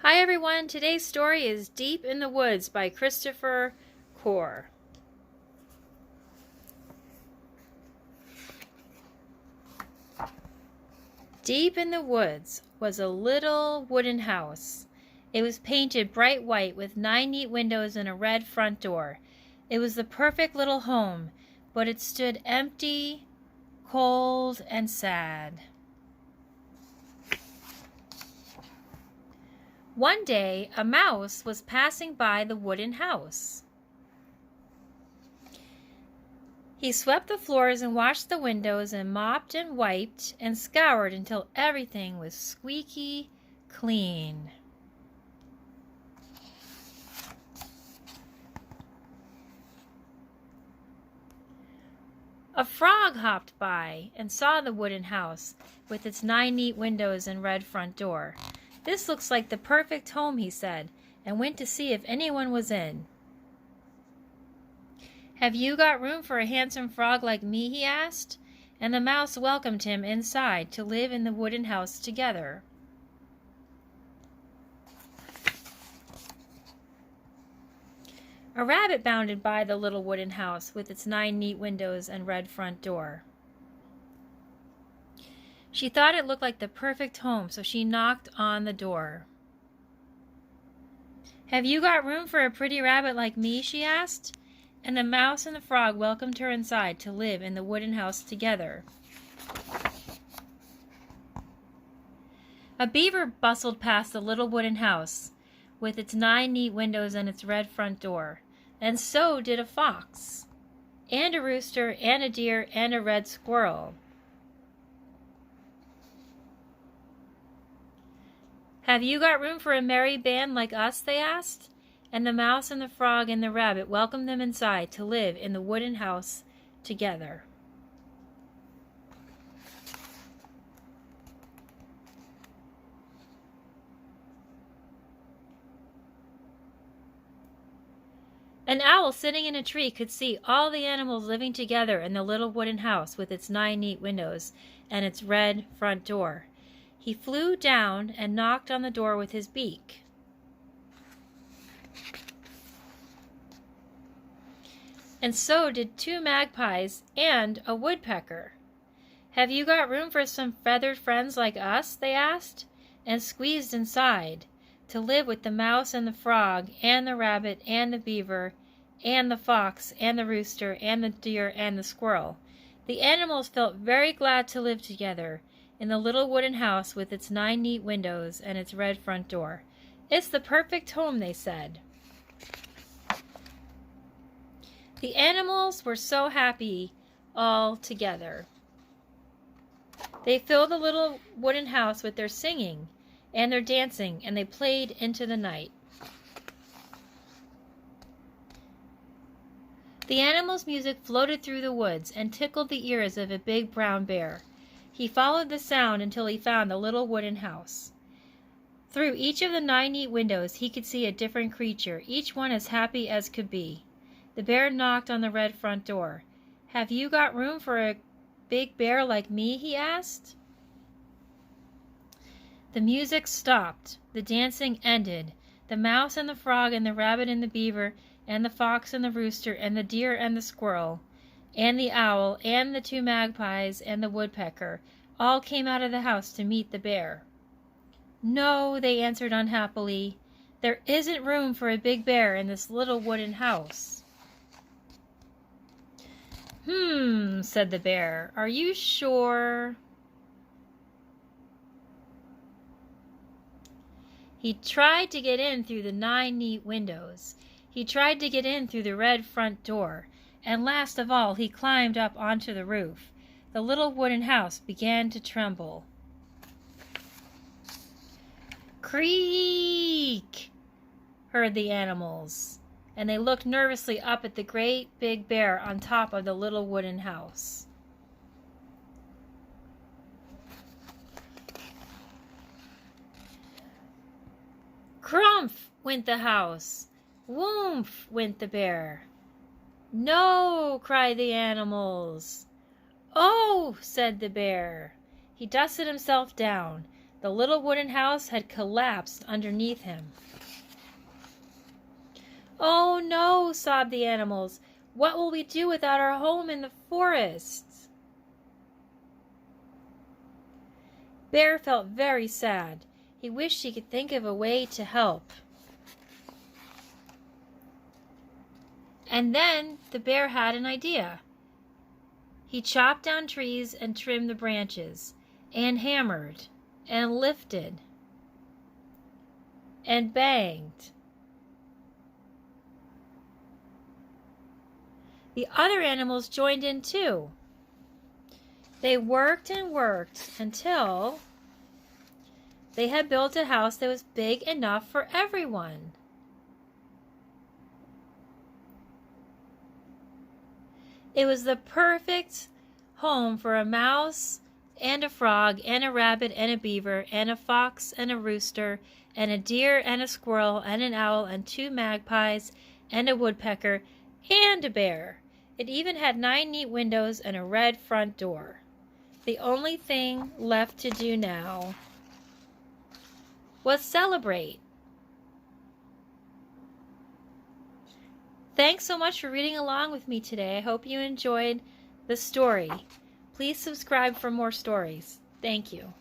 Hi everyone, today's story is Deep in the Woods by Christopher Corr. Deep in the woods was a little wooden house. It was painted bright white with 9 neat windows and a red front door. It was the perfect little home, but it stood empty, cold, and sad. One day, a mouse was passing by the wooden house. He swept the floors and washed the windows and mopped and wiped and scoured until everything was squeaky clean. A frog hopped by and saw the wooden house with its 9 neat windows and red front door. "This looks like the perfect home," he said, and went to see if anyone was in. "Have you got room for a handsome frog like me?" he asked, and the mouse welcomed him inside to live in the wooden house together. A rabbit bounded by the little wooden house with its 9 neat windows and red front door. She thought it looked like the perfect home, so she knocked on the door. "Have you got room for a pretty rabbit like me?" she asked, and the mouse and the frog welcomed her inside to live in the wooden house together. A beaver bustled past the little wooden house with its 9 neat windows and its red front door, and so did a fox, and a rooster, and a deer, and a red squirrel. "Have you got room for a merry band like us?" they asked, and the mouse and the frog and the rabbit welcomed them inside to live in the wooden house together. An owl sitting in a tree could see all the animals living together in the little wooden house with its 9 neat windows and its red front door. He flew down and knocked on the door with his beak. And so did 2 magpies and a woodpecker. "Have you got room for some feathered friends like us?" they asked, and squeezed inside to live with the mouse and the frog and the rabbit and the beaver and the fox and the rooster and the deer and the squirrel. The animals felt very glad to live together in the little wooden house with its 9 neat windows and its red front door. "It's the perfect home," they said. The animals were so happy all together. They filled the little wooden house with their singing and their dancing, and they played into the night. The animals' music floated through the woods and tickled the ears of a big brown bear. He followed the sound until he found the little wooden house. Through each of the 9 neat windows he could see a different creature, each one as happy as could be. The bear knocked on the red front door. "Have you got room for a big bear like me?" he asked. The music stopped. The dancing ended. The mouse and the frog and the rabbit and the beaver and the fox and the rooster and the deer and the squirrel and the owl and the 2 magpies and the woodpecker all came out of the house to meet the bear. "No," they answered unhappily. "There isn't room for a big bear in this little wooden house." Said the bear. "Are you sure?" He tried to get in through the 9 neat windows. He tried to get in through the red front door. And last of all, he climbed up onto the roof. The little wooden house began to tremble. "Creak!" heard the animals, and they looked nervously up at the great big bear on top of the little wooden house. "Crumph!" went the house. "Woomph!" went the bear. "No!" cried the animals. "Oh!" said the bear. He dusted himself down. The little wooden house had collapsed underneath him. "Oh no," sobbed the animals. "What will we do without our home in the forest?" Bear felt very sad. He wished he could think of a way to help. And then the bear had an idea. He chopped down trees and trimmed the branches, and hammered, and lifted, and banged. The other animals joined in too. They worked and worked until they had built a house that was big enough for everyone. It was the perfect home for a mouse and a frog and a rabbit and a beaver and a fox and a rooster and a deer and a squirrel and an owl and 2 magpies and a woodpecker and a bear. It even had 9 neat windows and a red front door. The only thing left to do now was celebrate. Thanks so much for reading along with me today. I hope you enjoyed the story. Please subscribe for more stories. Thank you.